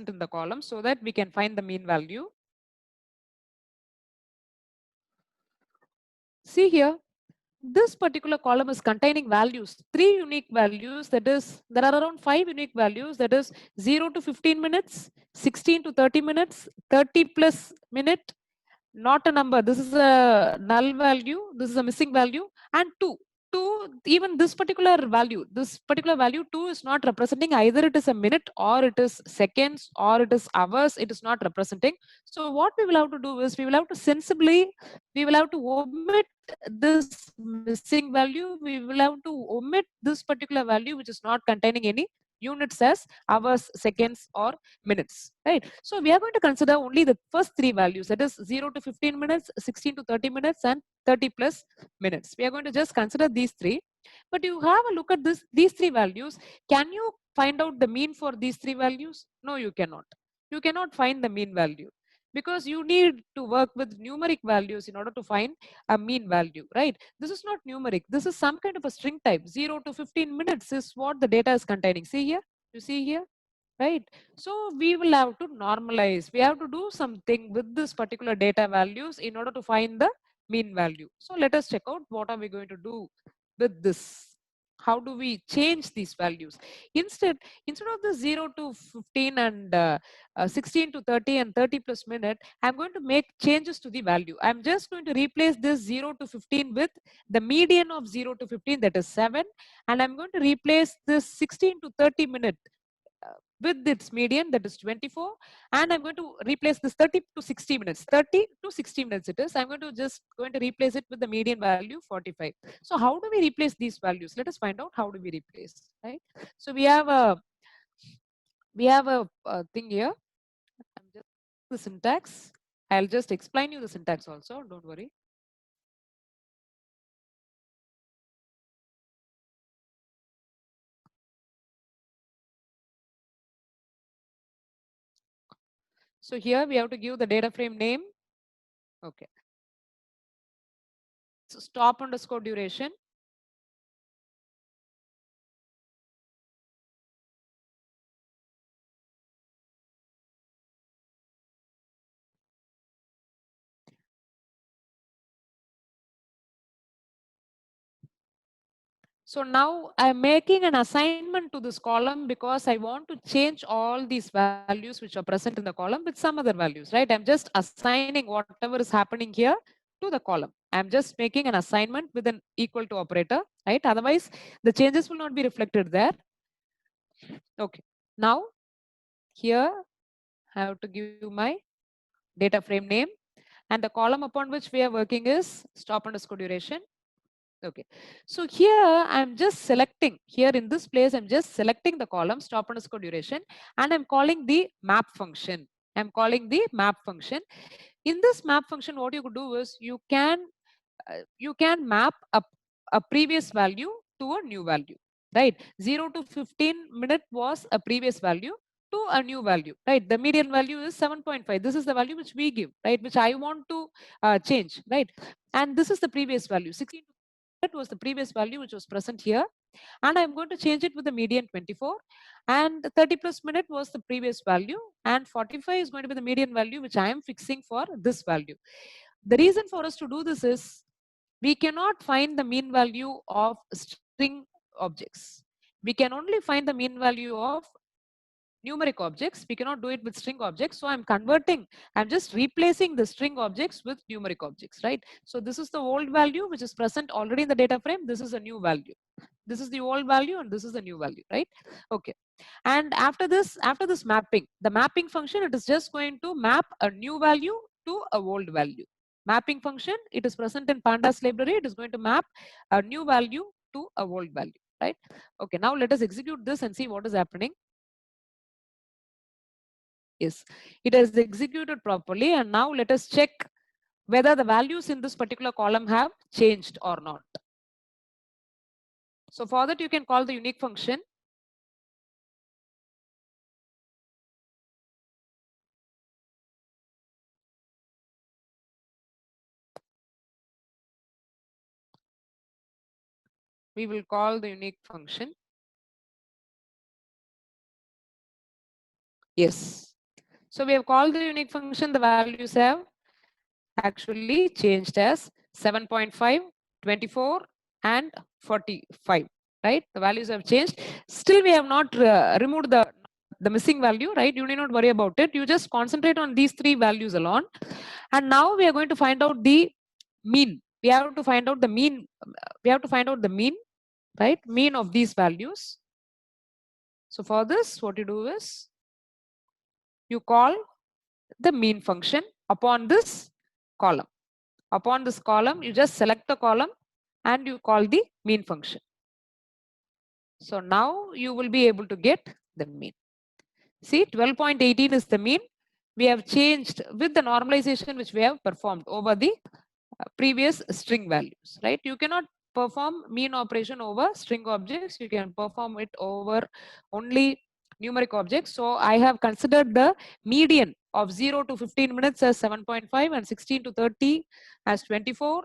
in the column so that we can find the mean value. See here, this particular column is containing values, 3 unique values. That is, there are around 5 unique values. That is 0 to 15 minutes, 16 to 30 minutes, 30 plus minute, not a number. This is a null value. This is a missing value. And 2. 2, even this particular value 2 is not representing, either it is a minute or it is seconds or it is hours. It is not representing. So what we will have to do is, we will have to sensibly, we will have to omit this missing value. We will have to omit this particular value which is not containing any units as hours, seconds or minutes, right? So we are going to consider only the first 3 values, that is 0 to 15 minutes, 16 to 30 minutes and 30 plus minutes. We are going to just consider these 3. But you have a look at these 3 values. Can you find out the mean for these 3 values? No, you cannot. You cannot find the mean value, because you need to work with numeric values in order to find a mean value, right? This is not numeric. This is some kind of a string type. 0 to 15 minutes is what the data is containing. See here, you see here, right? So we will have to normalize. We have to do something with this particular data values in order to find the mean value. So let us check out what are we going to do with this. How do we change these values? Instead of the 0 to 15 and 16 to 30 and 30 plus minute, I'm going to make changes to the value. I'm just going to replace this 0 to 15 with the median of 0 to 15, that is 7. And I'm going to replace this 16 to 30 minute with its median, that is 24. And I'm going to replace this 30 to 60 minutes. 30 to 60 minutes it is. I'm going to replace it with the median value 45. So how do we replace these values? Let us find out how do we replace, right? So we have a thing here. I'm just the syntax. I'll just explain you the syntax also. Don't worry. So here we have to give the data frame name. Okay. stop underscore duration. So now I'm making an assignment to this column because I want to change all these values which are present in the column with some other values, right? I'm just assigning whatever is happening here to the column. I'm just making an assignment with an equal to operator, right? Otherwise, the changes will not be reflected there. Okay. Now, here I have to give you my data frame name, and the column upon which we are working is stop underscore duration. Okay, so here I'm just selecting, here in this place, I'm just selecting the column stop underscore duration, and I'm calling the map function. I'm calling the map function. In this map function, what you could do is you can map a previous value to a new value, right? 0 to 15 minute was a previous value to a new value, right? The median value is 7.5. This is the value which we give, right? Which I want to change, right? And this is the previous value. 16 was the previous value which was present here, and I'm going to change it with the median 24, and 30 plus minute was the previous value, and 45 is going to be the median value which I am fixing for this value. The reason for us to do this is we cannot find the mean value of string objects. We can only find the mean value of numeric objects. We cannot do it with string objects. So I'm just replacing the string objects with numeric objects, right? So this is the old value which is present already in the data frame. This is a new value. This is the old value and this is the new value, right? Okay. And after this mapping, the mapping function, it is just going to map a new value to a old value. Mapping function, it is present in pandas library. It is going to map a new value to a old value, right? Okay, now let us execute this and see what is happening. Yes, it has executed properly, and now let us check whether the values in this particular column have changed or not. So for that, you can call the unique function. We will call the unique function. Yes. So we have called the unique function. The values have actually changed as 7.5, 24, and 45. Right? The values have changed. Still, we have not removed the missing value. Right? You need not worry about it. You just concentrate on these three values alone. And now we are going to find out the mean. We have to find out the mean. We have to find out the mean. Right? Mean of these values. So for this, what you do is you call the mean function upon this column. Upon this column, you just select the column and you call the mean function. So now you will be able to get the mean. See, 12.18 is the mean. We have changed with the normalization which we have performed over the previous string values, right? You cannot perform mean operation over string objects. You can perform it over only numeric objects. So I have considered the median of 0 to 15 minutes as 7.5 and 16 to 30 as 24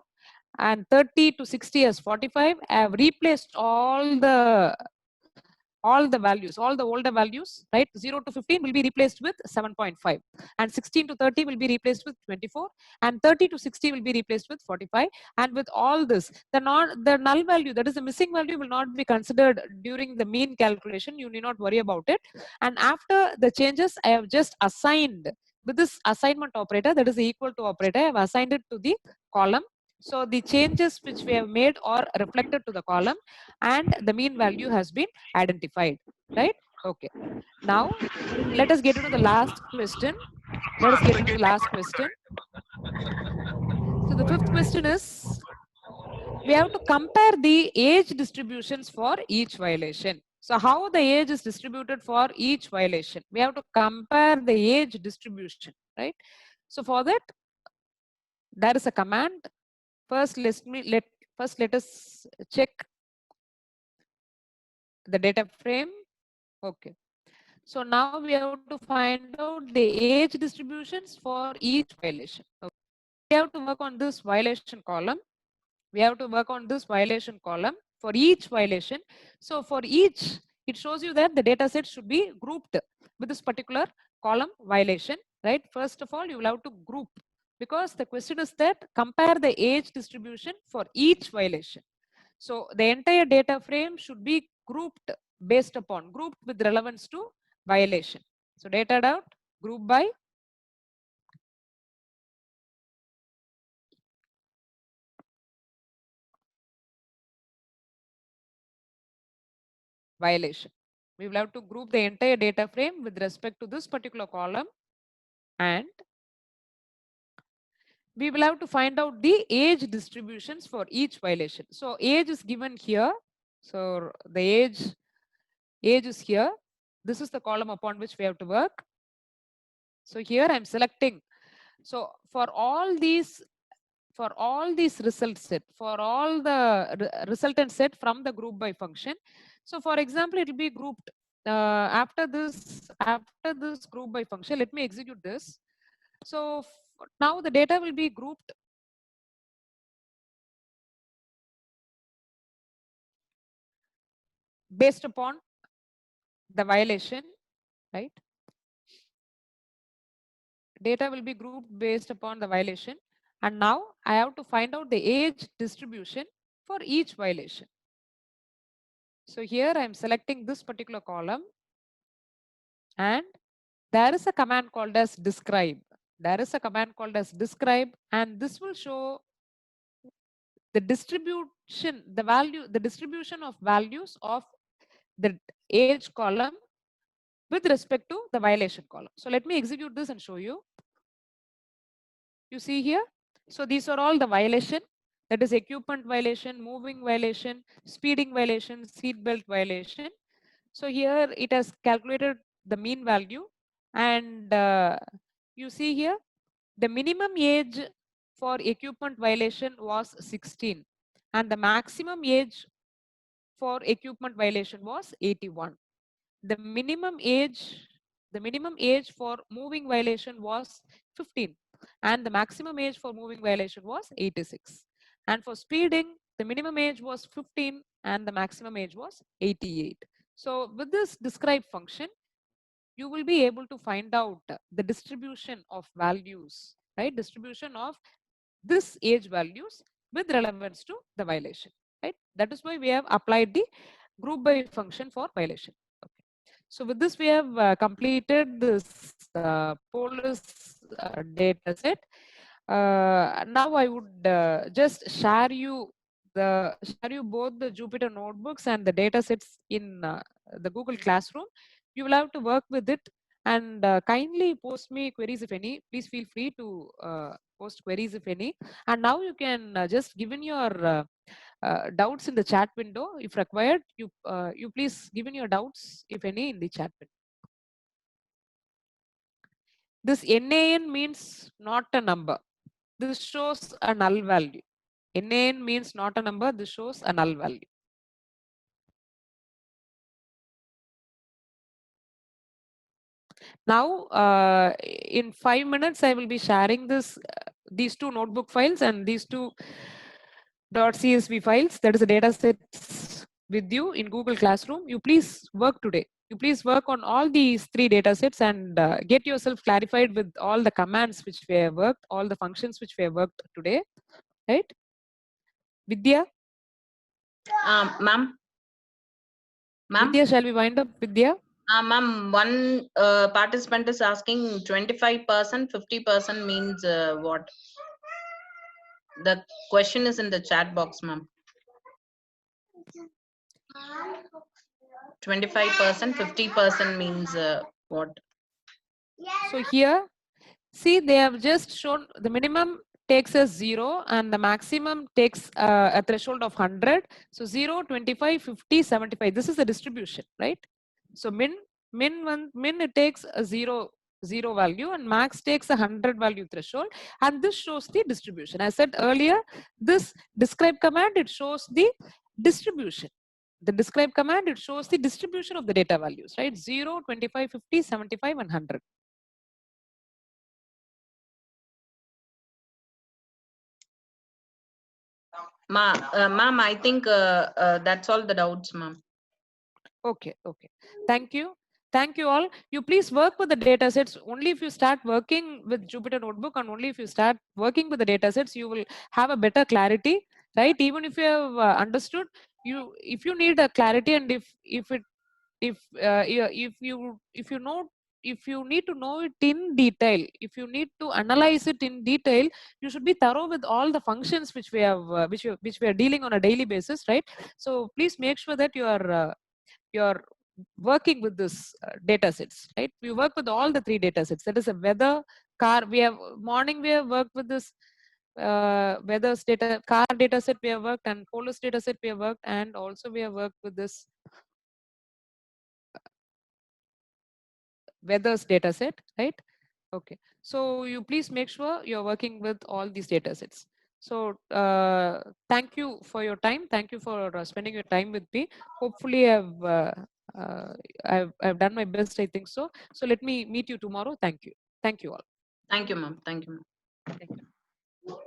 and 30 to 60 as 45. I have replaced all the values, all the older values, right? 0 to 15 will be replaced with 7.5 and 16 to 30 will be replaced with 24 and 30 to 60 will be replaced with 45. And with all this, the null value, that is the missing value, will not be considered during the mean calculation. You need not worry about it. And after the changes, I have just assigned with this assignment operator, that is the equal to operator, I have assigned it to the column. So the changes which we have made are reflected to the column and the mean value has been identified, right? Okay. Now, let us get into the last question. Let us get into the last question. So the fifth question is, we have to compare the age distributions for each violation. So how the age is distributed for each violation? We have to compare the age distribution, right? So for that, there is a command. First, let us check the data frame. Okay. So now we have to find out the age distributions for each violation. Okay. We have to work on this violation column. We have to work on this violation column for each violation. So for each, it shows you that the data set should be grouped with this particular column violation, right? First of all, you will have to group, because the question is that compare the age distribution for each violation. So the entire data frame should be grouped grouped with relevance to violation. So data dot group by violation. We will have to group the entire data frame with respect to this particular column, and we will have to find out the age distributions for each violation. So age is given here. So the age is here. This is the column upon which we have to work. So here I'm selecting. So for all these result set, for all the resultant set from the group by function. So for example, it will be grouped after this group by function. Let me execute this. So now the data will be grouped based upon the violation, right? Data will be grouped based upon the violation. And now I have to find out the age distribution for each violation. So here I'm selecting this particular column, and there is a command called as describe. There is a command called as describe, and this will show the distribution, the distribution of values of the age column with respect to the violation column. So let me execute this and show you. You see here. So these are all the violation. That is equipment violation, moving violation, speeding violation, seat belt violation. So here it has calculated the mean value, and you see here the minimum age for equipment violation was 16, and the maximum age for equipment violation was 81. The minimum age for moving violation was 15, and the maximum age for moving violation was 86. And for speeding, the minimum age was 15 and the maximum age was 88. So with this describe function, you will be able to find out the distribution of values, right? Distribution of this age values with relevance to the violation, right? That is why we have applied the group by function for violation. Okay. So with this, we have completed this police data set. Now I would just share you both the Jupyter notebooks and the data sets in the Google Classroom. You will have to work with it, and kindly post me queries if any. Please feel free to post queries if any. And now you can just give in your doubts in the chat window if required. You please give in your doubts if any in the chat window. This NaN means not a number. This shows a null value. NaN means not a number. This shows a null value. Now, in 5 minutes, I will be sharing these two notebook files and these two .csv files. That is the data sets with you in Google Classroom. You please work today. You please work on all these 3 data sets and get yourself clarified with all the commands which we have worked, all the functions which we have worked today, right? Vidya? Ma'am. Vidya, shall we wind up, Vidya? Ma'am, one participant is asking 25%, 50% means what? The question is in the chat box, ma'am. 25%, 50% means what? So here, see, they have just shown the minimum takes as 0 and the maximum takes a threshold of 100. So 0, 25, 50, 75. This is the distribution, right? So min it takes a 0 value and max takes a 100 value threshold, and this shows the distribution. I said earlier, this describe command, it shows the distribution. The describe command, it shows the distribution of the data values, right? 0, 25, 50, 75 and 100. Ma'am, I think that's all the doubts, ma'am. Okay, okay. Thank you. Thank you all. You please work with the data sets. Only if you start working with Jupyter Notebook and only if you start working with the data sets, you will have a better clarity, right? Even if you have understood, if you need a clarity and if it if if you know if you need to know it in detail, if you need to analyze it in detail, you should be thorough with all the functions which we have which we are dealing on a daily basis, right? So please make sure that you're working with this data sets, right? We work with all the three data sets. That is a weather, car. We have morning we have worked with this weather's data, car data set we have worked, and Polus data set we have worked, and also we have worked with this weather's data set, right? Okay. So you please make sure you're working with all these data sets. So thank you for your time. Thank you for spending your time with me. Hopefully I've done my best, I think so. So let me meet you tomorrow. Thank you. Thank you all. Thank you, ma'am. Thank you, ma'am. Thank you.